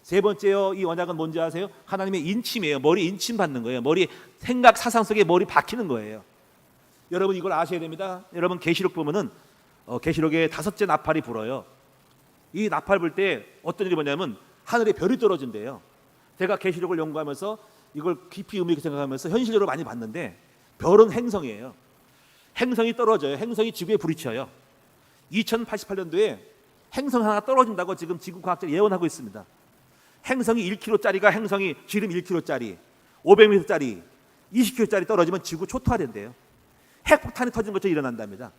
세 번째요, 이 언약은 뭔지 아세요? 하나님의 인침이에요. 머리 인침 받는 거예요. 머리 생각 사상 속에 머리 박히는 거예요. 여러분, 이걸 아셔야 됩니다. 여러분, 계시록 보면은 계시록에 5째 나팔이 불어요. 이 나팔 불 때 어떤 일이 뭐냐면 하늘에 별이 떨어진대요. 제가 계시록을 연구하면서 이걸 깊이 의미 있게 생각하면서 현실적으로 많이 봤는데, 별은 행성이에요. 행성이 떨어져요. 행성이 지구에 부딪혀요. 2088년도에 행성 하나 떨어진다고 지금 지구 과학자들이 예언하고 있습니다. 행성이 1km짜리가 행성이 지름 1km짜리, 500m짜리, 20km짜리 떨어지면 지구 초토화된대요. 핵폭탄이 터진 것처럼 일어난답니다.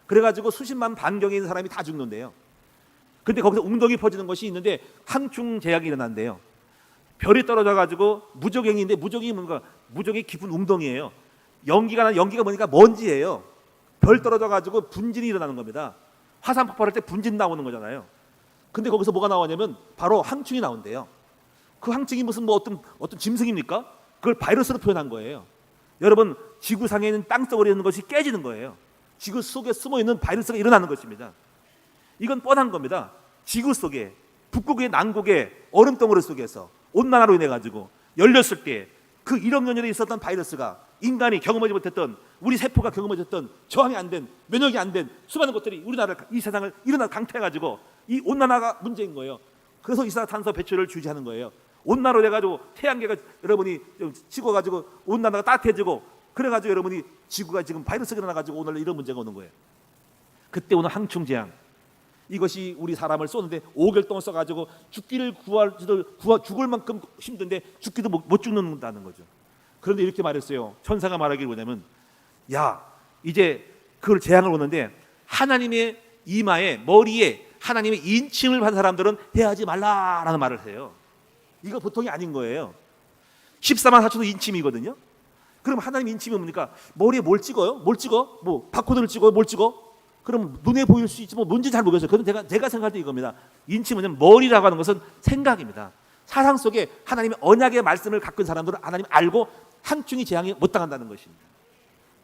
그래가지고 수십만 반경에 있는 사람이 다 죽는데요. 근데 거기서 웅덩이 퍼지는 것이 있는데 항충 제약이 일어난대요. 별이 떨어져가지고 무적행인데, 무적이 뭔가, 무적이 깊은 웅덩이에요. 연기가 뭐니까 먼지예요. 별 떨어져가지고 분진이 일어나는 겁니다. 화산 폭발할 때 분진 나오는 거잖아요. 근데 거기서 뭐가 나오냐면 바로 항충이 나온대요. 그 항충이 무슨 뭐 어떤 짐승입니까? 그걸 바이러스로 표현한 거예요. 여러분, 지구상에 있는 땅덩어리에 있는 것이 깨지는 거예요. 지구 속에 숨어있는 바이러스가 일어나는 것입니다. 이건 뻔한 겁니다. 지구 속에, 북극의 남극의 얼음덩어리 속에서 온난화로 인해 가지고 열렸을 때 그 1억 년 전에 있었던 바이러스가 인간이 경험하지 못했던, 우리 세포가 경험하지 못했던, 저항이 안 된, 면역이 안 된 수많은 것들이 우리나라를, 이 세상을 일어나 강타해가지고 이 온난화가 문제인 거예요. 그래서 이산화탄소 배출을 주지하는 거예요. 온난화로 돼가지고 태양계가 여러분이 식어가지고 온난화가 따뜻해지고, 그래가지고 여러분이 지구가 지금 바이러스가 일어나가지고 오늘 이런 문제가 오는 거예요. 그때 오는 항충재앙, 이것이 우리 사람을 쏘는데 5개월 동안 써가지고 죽기를 죽을 만큼 힘든데 죽기도 못 죽는다는 거죠. 그런데 이렇게 말했어요. 천사가 말하기를 뭐냐면, 야, 이제 그걸 재앙을 오는데 하나님의 이마에, 머리에 하나님의 인침을 받은 사람들은 해하지 말라라는 말을 해요. 이거 보통이 아닌 거예요. 14만 4천도 인침이거든요. 그럼 하나님 인침이 뭡니까? 머리에 뭘 찍어요? 뭘 찍어? 뭐 바코드를 찍어요? 뭘 찍어? 그럼 눈에 보일 수 있지 뭐 뭔지 잘 모르겠어요. 그런데 제가 생각할 때 이겁니다. 인침은 머리라고 하는 것은 생각입니다. 사상 속에 하나님의 언약의 말씀을 갖고 있는 사람들은 하나님 알고 항충이 재앙이 못 당한다는 것입니다.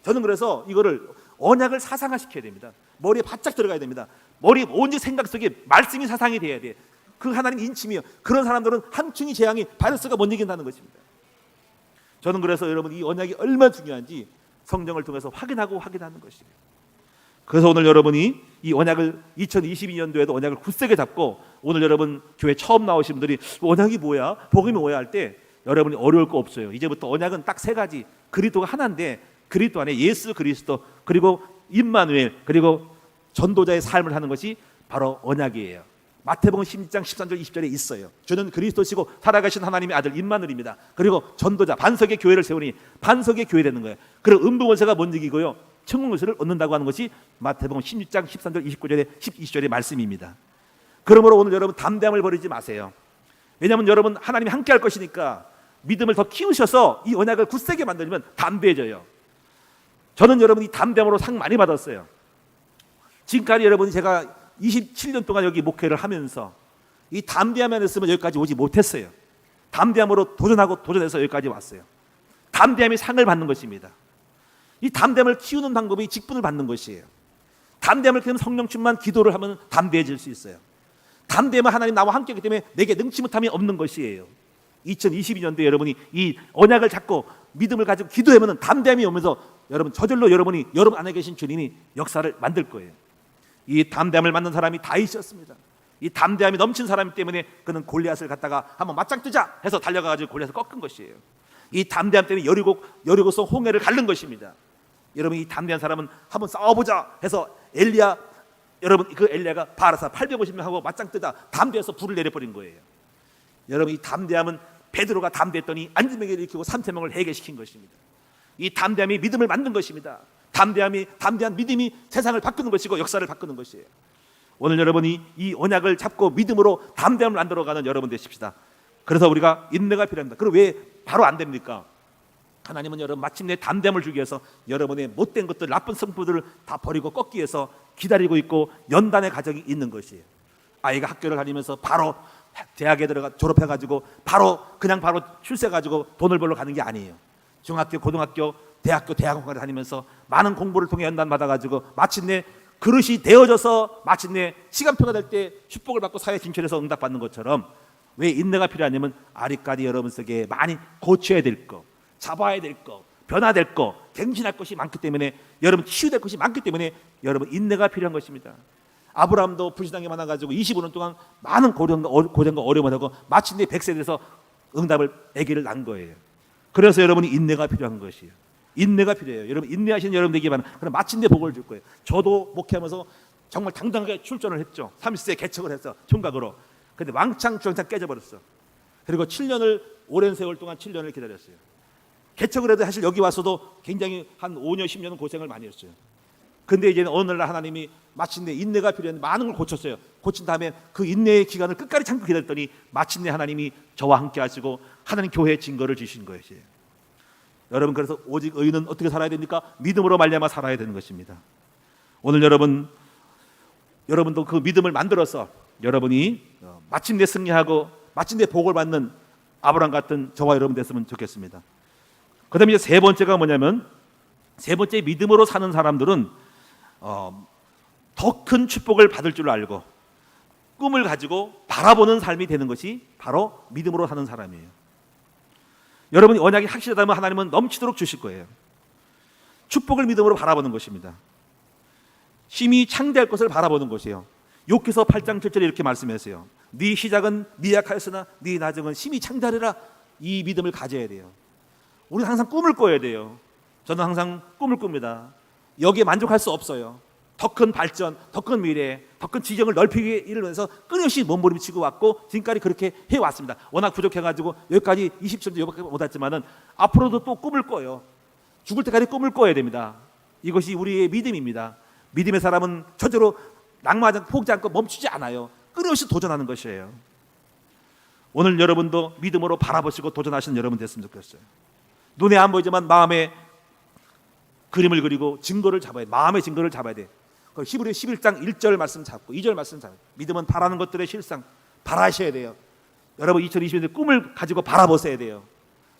저는 그래서 이거를 언약을 사상화시켜야 됩니다. 머리에 바짝 들어가야 됩니다. 머리 온지 생각 속에 말씀이 사상이 돼야 돼. 그 하나님 인침이요. 그런 사람들은 한충이 재앙이 바이러스가 못 이긴다는 것입니다. 저는 그래서 여러분 이 언약이 얼마나 중요한지 성경을 통해서 확인하는 것이에요. 그래서 오늘 여러분이 이 언약을 2022년도에도 언약을 굳세게 잡고 오늘 여러분 교회 처음 나오신 분들이 언약이 뭐야? 복음이 뭐야? 할 때 여러분이 어려울 거 없어요. 이제부터 언약은 딱 세 가지. 그리스도가 하나인데 그리스도 안에 예수 그리스도 그리고 임마누엘 그리고 전도자의 삶을 하는 것이 바로 언약이에요. 마태복음 16장 13절 20절에 있어요. 저는 그리스도시고 살아가신 하나님의 아들 임마누엘입니다. 그리고 전도자 반석의 교회를 세우니 반석의 교회 되는 거예요. 그리고 음부원세가 못 이기고요. 천국문서를 얻는다고 하는 것이 마태복음 16장 13절 29절에 20절의 말씀입니다. 그러므로 오늘 여러분 담대함을 버리지 마세요. 왜냐하면 여러분 하나님이 함께 할 것이니까 믿음을 더 키우셔서 이 언약을 굳세게 만들면 담대해져요. 저는 여러분이 담대함으로 상 많이 받았어요. 지금까지 여러분이 제가 27년 동안 여기 목회를 하면서 이 담대함이 안 했으면 여기까지 오지 못했어요. 담대함으로 도전해서 여기까지 왔어요. 담대함이 상을 받는 것입니다. 이 담대함을 키우는 방법이 직분을 받는 것이에요. 담대함을 키우면 성령 충만 기도를 하면 담대해질 수 있어요. 담대함은 하나님 나와 함께하기 때문에 내게 능치 못함이 없는 것이에요. 2022년도에 여러분이 이 언약을 잡고 믿음을 가지고 기도하면 담대함이 오면서 여러분 저절로 여러분 안에 계신 주님이 역사를 만들 거예요. 이 담대함을 만든 사람이 다윗이었습니다. 이 담대함이 넘친 사람 때문에 그는 골리앗을 갖다가 한번 맞짱 뜨자 해서 달려가가지고 골리앗을 꺾은 것이에요. 이 담대함 때문에 여리고성 홍해를 가른 것입니다. 여러분 이 담대한 사람은 한번 싸워보자 해서 그 엘리야가 바라사 850명하고 맞짱 뜨자 담대해서 불을 내려버린 거예요. 여러분 이 담대함은 베드로가 담대했더니 안진뱅이를 일으키고 3,000명을 해결시킨 것입니다. 이 담대함이 믿음을 만든 것입니다. 담대한 믿음이 세상을 바꾸는 것이고 역사를 바꾸는 것이에요. 오늘 여러분이 이 언약을 잡고 믿음으로 담대함을 만들어가는 여러분 되십시다. 그래서 우리가 인내가 필요합니다. 그럼 왜 바로 안 됩니까? 하나님은 여러분 마침내 담대함을 주기 위해서 여러분의 못된 것들 나쁜 성품들을 다 버리고 꺾기 위해서 기다리고 있고 연단의 과정이 있는 것이에요. 아이가 학교를 다니면서 바로 대학에 졸업해가지고 바로 출세해가지고 돈을 벌러 가는 게 아니에요. 중학교, 고등학교, 대학원까지 다니면서 많은 공부를 통해 연단 받아가지고 마침내 그릇이 되어져서 마침내 시간표가 될 때 축복을 받고 사회 진출해서 응답받는 것처럼 왜 인내가 필요하냐면 아직까지 여러분 속에 많이 고쳐야 될 거, 잡아야 될 거, 변화될 거, 갱신할 것이 많기 때문에 여러분 치유될 것이 많기 때문에 여러분 인내가 필요한 것입니다. 아브라함도 불신앙이 많아가지고 25년 동안 많은 고생과 어려움을 하고 마침내 100세 돼서 아기를 낳은 거예요. 그래서 여러분이 인내가 필요한 것이에요. 인내가 필요해요. 여러분 인내하시는 여러분 되기만 그럼 마침내 복을 줄 거예요. 저도 목회하면서 정말 당당하게 출전을 했죠. 30세에 개척을 했어 총각으로. 근데 왕창 주장창 깨져버렸어. 그리고 7년을 오랜 세월 동안 7년을 기다렸어요. 개척을 해도 사실 여기 와서도 굉장히 한 5년 10년은 고생을 많이 했어요. 근데 이제는 어느 날 하나님이 마침내 인내가 필요한 많은 걸 고쳤어요. 고친 다음에 그 인내의 기간을 끝까지 참고 기다렸더니 마침내 하나님이 저와 함께 하시고 하나님 교회의 증거를 주신 것이에요. 여러분 그래서 오직 의인은 어떻게 살아야 됩니까? 믿음으로 말미암아 살아야 되는 것입니다. 오늘 여러분도 그 믿음을 만들어서 여러분이 마침내 승리하고 마침내 복을 받는 아브라함 같은 저와 여러분 됐으면 좋겠습니다. 그다음에 이제 세 번째가 뭐냐면 세 번째 믿음으로 사는 사람들은 더 큰 축복을 받을 줄 알고 꿈을 가지고 바라보는 삶이 되는 것이 바로 믿음으로 사는 사람이에요. 여러분이 언약이 확실하다면 하나님은 넘치도록 주실 거예요. 축복을 믿음으로 바라보는 것입니다. 심히 창대할 것을 바라보는 것이에요. 욥기서 8장 7절에 이렇게 말씀했어요. 네 시작은 미약하였으나 네 나중은 심히 창대하리라. 이 믿음을 가져야 돼요. 우리는 항상 꿈을 꿔야 돼요. 저는 항상 꿈을 꿉니다. 여기에 만족할 수 없어요. 더 큰 발전, 더 큰 미래, 더 큰 지경을 넓히기 위해서 끊임없이 몸부림치고 왔고 지금까지 그렇게 해왔습니다. 워낙 부족해가지고 여기까지 20년 여기밖에 못했지만은 앞으로도 또 꿈을 꿔요. 죽을 때까지 꿈을 꿔야 됩니다. 이것이 우리의 믿음입니다. 믿음의 사람은 저절로 낙마하지 않고 포기하지 않고 멈추지 않아요. 끊임없이 도전하는 것이에요. 오늘 여러분도 믿음으로 바라보시고 도전하시는 여러분 됐으면 좋겠어요. 눈에 안 보이지만 마음에 그림을 그리고 증거를 잡아야 돼. 마음의 증거를 잡아야 돼. 히브리 11장 1절 말씀 잡고 2절 말씀 잡고 믿음은 바라는 것들의 실상 바라셔야 돼요. 여러분 2020년에 꿈을 가지고 바라보셔야 돼요.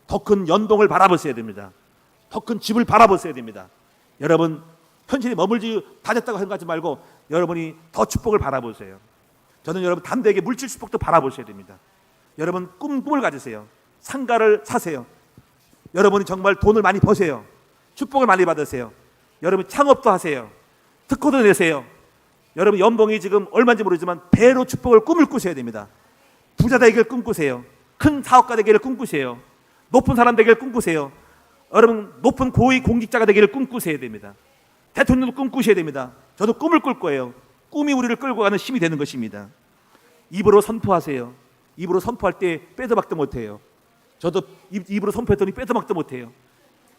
더 큰 연봉을 바라보셔야 됩니다. 더 큰 집을 바라보셔야 됩니다. 여러분 현실이 머물지 다 됐다고 생각하지 말고 여러분이 더 축복을 바라보세요. 저는 여러분 담대하게 물질 축복도 바라보셔야 됩니다. 여러분 꿈을 가지세요. 상가를 사세요. 여러분이 정말 돈을 많이 버세요. 축복을 많이 받으세요. 여러분 창업도 하세요. 특허도 내세요. 여러분 연봉이 지금 얼마인지 모르지만 배로 축복을 꿈을 꾸셔야 됩니다. 부자 되기를 꿈꾸세요. 큰 사업가 되기를 꿈꾸세요. 높은 사람 되기를 꿈꾸세요. 여러분 높은 고위 공직자가 되기를 꿈꾸셔야 됩니다. 대통령도 꿈꾸셔야 됩니다. 저도 꿈을 꿀 거예요. 꿈이 우리를 끌고 가는 힘이 되는 것입니다. 입으로 선포하세요. 입으로 선포할 때 빼도 박도 못해요. 저도 입으로 선포했더니 빼도 박도 못해요.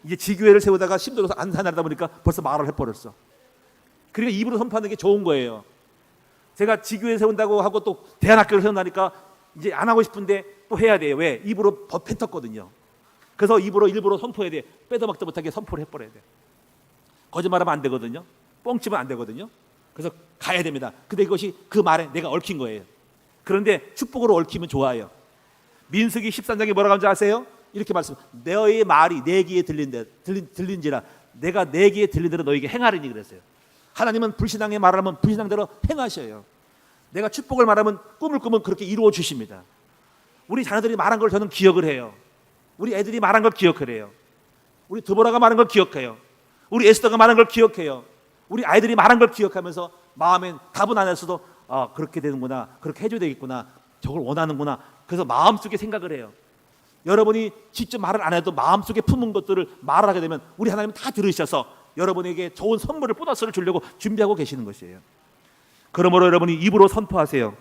이제 지교회를 세우다가 힘들어서 안 사나다 보니까 벌써 말을 해버렸어. 그러니까 입으로 선포하는 게 좋은 거예요. 제가 지교회 세운다고 하고 또 대안학교를 세운다니까 이제 안 하고 싶은데 또 해야 돼요. 왜? 입으로 뱉었거든요. 그래서 입으로 일부러 선포해야 돼. 빼도 박도 못하게 선포를 해버려야 돼. 거짓말하면 안 되거든요. 뻥치면 안 되거든요. 그래서 가야 됩니다. 근데 이것이 그 말에 내가 얽힌 거예요. 그런데 축복으로 얽히면 좋아요. 민수기 13장에 뭐라고 하는지 아세요? 이렇게 말씀. 너의 말이 내 귀에 들린지라 내가 내 귀에 들린 대로 너에게 행하리니 그랬어요. 하나님은 불신앙의 말을 하면 불신앙대로 행하셔요. 내가 축복을 말하면 꿈을 꾸면 그렇게 이루어 주십니다. 우리 자녀들이 말한 걸 저는 기억을 해요. 우리 애들이 말한 걸 기억을 해요. 우리 드보라가 말한 걸 기억해요. 우리 에스더가 말한 걸 기억해요. 우리 아이들이 말한 걸 기억하면서 마음엔 답은 안 했어도 그렇게 되는구나, 그렇게 해줘야 되겠구나, 저걸 원하는구나. 그래서 마음속에 생각을 해요. 여러분이 직접 말을 안 해도 마음속에 품은 것들을 말을 하게 되면 우리 하나님 다 들으셔서 여러분에게 좋은 선물을 보너스를 주려고 준비하고 계시는 것이에요. 그러므로 여러분이 입으로 선포하세요.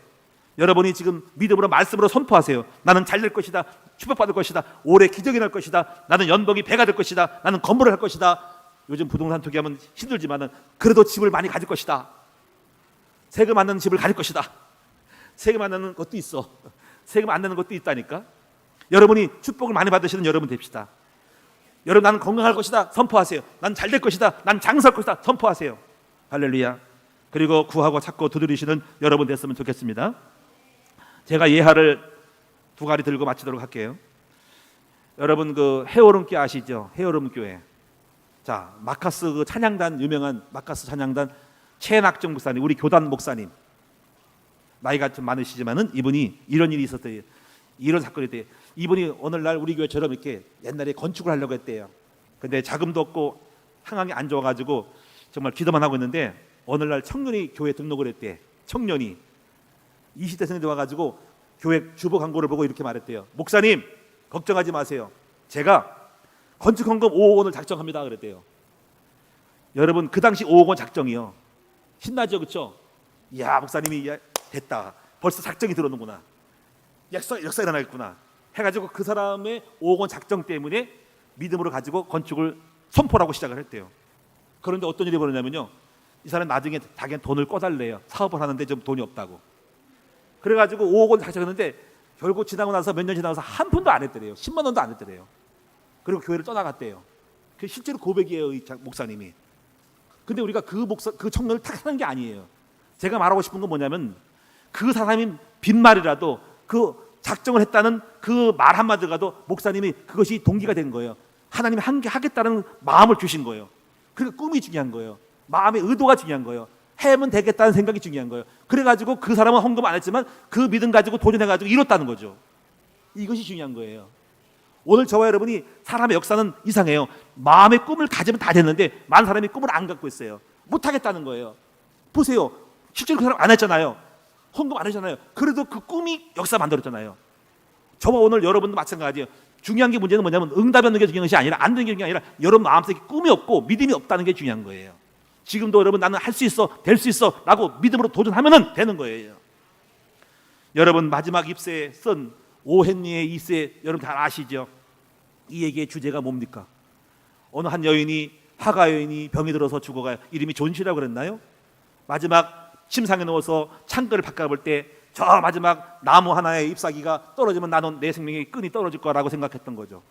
여러분이 지금 믿음으로 말씀으로 선포하세요. 나는 잘 될 것이다. 축복받을 것이다. 올해 기적이 날 것이다. 나는 연봉이 배가 될 것이다. 나는 건물을 할 것이다. 요즘 부동산 투기하면 힘들지만은 그래도 집을 많이 가질 것이다. 세금 안 내는 집을 가질 것이다. 세금 안 내는 것도 있어. 세금 안 내는 것도 있다니까. 여러분이 축복을 많이 받으시는 여러분 됩시다. 여러분 나는 건강할 것이다. 선포하세요. 난 잘 될 것이다. 난 장사할 것이다. 선포하세요. 할렐루야. 그리고 구하고 찾고 두드리시는 여러분 됐으면 좋겠습니다. 제가 예하를 두 가지 들고 마치도록 할게요. 여러분 그 해오름교회 아시죠? 해오름교회. 자, 마카스 그 찬양단, 유명한 마카스 찬양단 최낙정 목사님, 우리 교단 목사님. 나이가 좀 많으시지만은 이분이 이런 일이 있었대요. 이런 사건이 있대요. 이분이 오늘날 우리 교회처럼 이렇게 옛날에 건축을 하려고 했대요. 근데 자금도 없고 상황이 안 좋아가지고 정말 기도만 하고 있는데 오늘날 청년이 교회 등록을 했대. 청년이 20대생이 와가지고 교회 주보 광고를 보고 이렇게 말했대요. 목사님 걱정하지 마세요. 제가 건축 헌금 5억 원을 작정합니다. 그랬대요. 여러분 그 당시 5억 원 작정이요. 신나죠, 그렇죠? 이야 목사님이 됐다. 벌써 작정이 들어오는구나. 역사 일어나겠구나. 해가지고 그 사람의 5억 원 작정 때문에 믿음으로 가지고 건축을 선포하고 시작을 했대요. 그런데 어떤 일이 벌어졌냐면요. 이 사람 나중에 자기는 돈을 꺼달래요. 사업을 하는데 좀 돈이 없다고. 그래가지고 5억 원 작정했는데 결국 지나고 나서 몇 년 지나서 한 푼도 안 했더래요. 10만 원도 안 했더래요. 그리고 교회를 떠나갔대요. 그 실제로 고백이에요, 이 목사님이. 근데 우리가 그 청년을 탓하는 게 아니에요. 제가 말하고 싶은 건 뭐냐면 그 사람이 빈말이라도 그 작정을 했다는 그 말 한마디가도 목사님이 그것이 동기가 된 거예요. 하나님이 하겠다는 마음을 주신 거예요. 그러니까 꿈이 중요한 거예요. 마음의 의도가 중요한 거예요. 해면 되겠다는 생각이 중요한 거예요. 그래가지고 그 사람은 헌금 안 했지만 그 믿음 가지고 도전해가지고 이뤘다는 거죠. 이것이 중요한 거예요. 오늘 저와 여러분이 사람의 역사는 이상해요. 마음의 꿈을 가지면 다 됐는데 많은 사람이 꿈을 안 갖고 있어요. 못하겠다는 거예요. 보세요. 실제로 그 사람 안 했잖아요. 헌금 안 했잖아요. 그래도 그 꿈이 역사 만들었잖아요. 저와 오늘 여러분도 마찬가지예요. 중요한 게 문제는 뭐냐면 응답이 없는 게 중요한 것이 아니라 안 되는 게 중요한 게 아니라 여러분 마음속에 꿈이 없고 믿음이 없다는 게 중요한 거예요. 지금도 여러분 나는 할 수 있어, 될 수 있어 라고 믿음으로 도전하면 되는 거예요. 여러분 마지막 입세에 쓴 오헨리의 이세 여러분 잘 아시죠? 이 얘기의 주제가 뭡니까? 어느 한 여인이 하가 여인이 병이 들어서 죽어가요. 이름이 존시라고 그랬나요? 마지막 침상에 누워서 창틀을 바꿔볼 때 저 마지막 나무 하나의 잎사귀가 떨어지면 나는 내 생명의 끈이 떨어질 거라고 생각했던 거죠.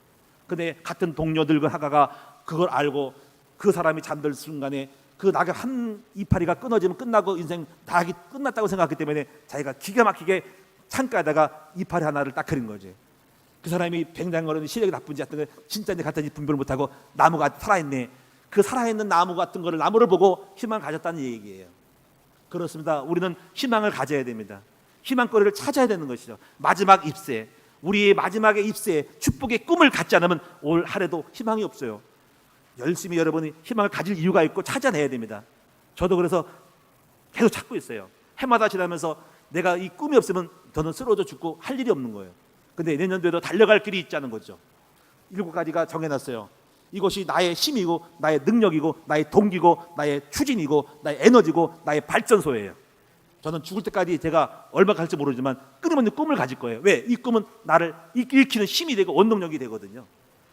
근데 같은 동료들과 하가가 그걸 알고 그 사람이 잠들 순간에 그 낙엽 한 이파리가 끊어지면 끝나고 인생 다 끝났다고 생각했기 때문에 자기가 기가 막히게 창가에다가 이파리 하나를 딱 그린 거죠. 그 사람이 뱅장거리는 시력이 나쁜지 하여튼 진짜인지 가짜인지 분별을 못하고 나무가 살아있네. 그 살아있는 나무 같은 거를 나무를 보고 희망을 가졌다는 얘기예요. 그렇습니다. 우리는 희망을 가져야 됩니다. 희망거리를 찾아야 되는 것이죠. 마지막 잎새, 우리의 마지막의 잎새, 축복의 꿈을 갖지 않으면 올 한해도 희망이 없어요. 열심히 여러분이 희망을 가질 이유가 있고 찾아내야 됩니다. 저도 그래서 계속 찾고 있어요. 해마다 지나면서 내가 이 꿈이 없으면 저는 쓰러져 죽고 할 일이 없는 거예요. 근데 내년도에도 달려갈 길이 있자는 거죠. 7가지가 정해놨어요. 이것이 나의 힘이고 나의 능력이고 나의 동기고 나의 추진이고 나의 에너지고 나의 발전소예요. 저는 죽을 때까지 제가 얼마 갈지 모르지만 끊임없는 꿈을 가질 거예요. 왜? 이 꿈은 나를 일으키는 힘이 되고 원동력이 되거든요.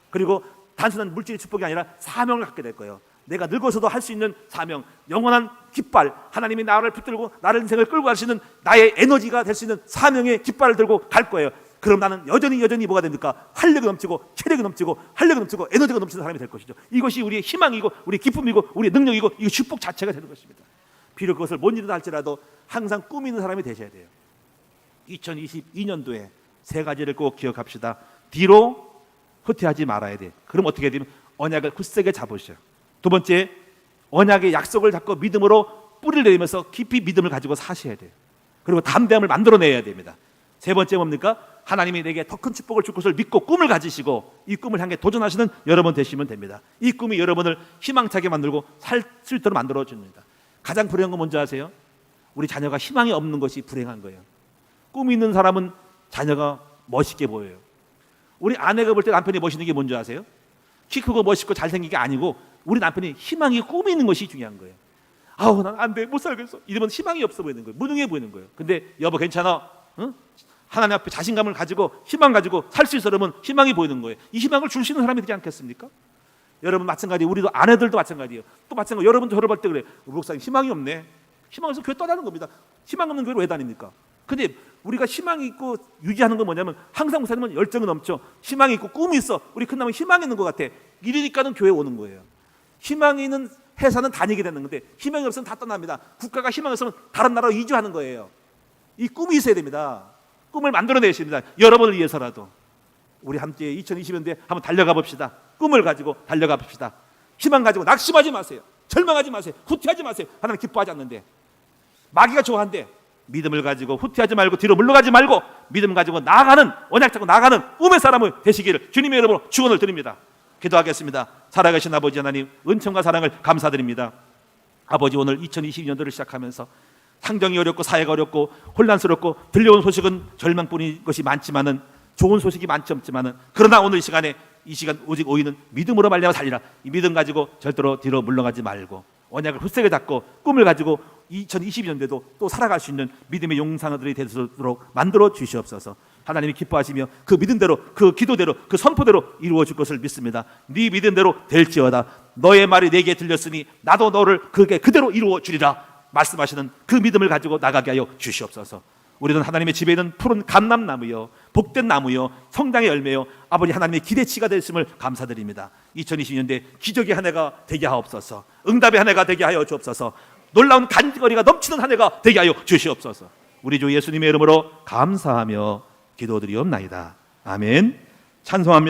그리고 단순한 물질의 축복이 아니라 사명을 갖게 될 거예요. 내가 늙어서도 할 수 있는 사명, 영원한 깃발, 하나님이 나를 붙들고 나를 인생을 끌고 갈 수 있는 나의 에너지가 될 수 있는 사명의 깃발을 들고 갈 거예요. 그럼 나는 여전히 뭐가 됩니까? 활력이 넘치고 체력이 넘치고 활력이 넘치고 에너지가 넘치는 사람이 될 것이죠. 이것이 우리의 희망이고 우리의 기쁨이고 우리의 능력이고 이 축복 자체가 되는 것입니다. 비록 그것을 못 이룬다 할지라도 항상 꿈이 있는 사람이 되셔야 돼요. 2022년도에 3가지를 꼭 기억합시다. 뒤로 후퇴하지 말아야 돼. 그럼 어떻게 해야 되면 언약을 굳세게 잡으셔요. 2번째, 언약의 약속을 잡고 믿음으로 뿌리를 내리면서 깊이 믿음을 가지고 사셔야 돼요. 그리고 담대함을 만들어내야 됩니다. 3번째 뭡니까? 하나님이 내게 더 큰 축복을 줄 것을 믿고 꿈을 가지시고 이 꿈을 향해 도전하시는 여러분 되시면 됩니다. 이 꿈이 여러분을 희망차게 만들고 살 수 있도록 만들어줍니다. 가장 불행한 건 뭔지 아세요? 우리 자녀가 희망이 없는 것이 불행한 거예요. 꿈이 있는 사람은 자녀가 멋있게 보여요. 우리 아내가 볼 때 남편이 멋있는 게 뭔지 아세요? 키 크고 멋있고 잘생긴 게 아니고 우리 남편이 희망이 꿈이 있는 것이 중요한 거예요. 아우 난 안 돼, 못 살겠어. 이러면 희망이 없어 보이는 거예요. 무능해 보이는 거예요. 근데 여보 괜찮아, 응? 하나님 앞에 자신감을 가지고 희망 가지고 살 수 있어 그러면 희망이 보이는 거예요. 이 희망을 줄 수 있는 사람이 되지 않겠습니까? 여러분 마찬가지, 우리도 아내들도 마찬가지예요. 또 마찬가지, 여러분도 저를 볼 때 그래. 목사님 희망이 없네. 희망 없으면 교회 떠나는 겁니다. 희망 없는 교회를 왜 다닙니까? 근데 우리가 희망이 있고 유지하는 건 뭐냐면 항상 목사님은 열정이 넘쳐. 희망이 있고 꿈이 있어. 우리 큰남은 희망이 있는 것 같아. 이러니까는 교회 오는 거예요. 희망이 있는 회사는 다니게 되는 건데 희망이 없으면 다 떠납니다. 국가가 희망이 없으면 다른 나라로 이주하는 거예요. 이 꿈이 있어야 됩니다. 꿈을 만들어내셔야 됩니다. 여러분을 위해서라도. 우리 함께 2020년대에 한번 달려가 봅시다. 꿈을 가지고 달려가 봅시다. 희망 가지고 낙심하지 마세요. 절망하지 마세요. 후퇴하지 마세요. 하나님 기뻐하지 않는데. 마귀가 좋아한대. 믿음을 가지고 후퇴하지 말고 뒤로 물러가지 말고 믿음 가지고 나아가는, 언약 잡고 나아가는 꿈의 사람을 되시기를 주님의 이름으로 축원을 드립니다. 기도하겠습니다. 살아계신 아버지 하나님, 은총과 사랑을 감사드립니다. 아버지, 오늘 2022년도를 시작하면서 상정이 어렵고 사회가 어렵고 혼란스럽고 들려온 소식은 절망뿐인 것이 많지만은, 좋은 소식이 많지 없지만은, 그러나 오늘 이 시간 오직 오이는 믿음으로 말미암아 살리라. 이 믿음 가지고 절대로 뒤로 물러가지 말고 언약을 굳세게 잡고 꿈을 가지고 2022년대도 또 살아갈 수 있는 믿음의 용사들이 되도록 만들어 주시옵소서. 하나님이 기뻐하시며 그 믿음대로, 그 기도대로, 그 선포대로 이루어 줄 것을 믿습니다. 네 믿음대로 될지어다. 너의 말이 내게 들렸으니 나도 너를 그대로 이루어 주리라 말씀하시는 그 믿음을 가지고 나가게 하여 주시옵소서. 우리는 하나님의 집에 있는 푸른 감람나무여, 복된 나무여, 성장의 열매여, 아버지 하나님의 기대치가 되심을 감사드립니다. 2020년대 기적의 한 해가 되게 하옵소서. 응답의 한 해가 되게 하여 주옵소서. 놀라운 간증거리가 넘치는 한 해가 되게 하여 주시옵소서. 우리 주 예수님의 이름으로 감사하며 기도드리옵나이다. 아멘. 찬송합니다.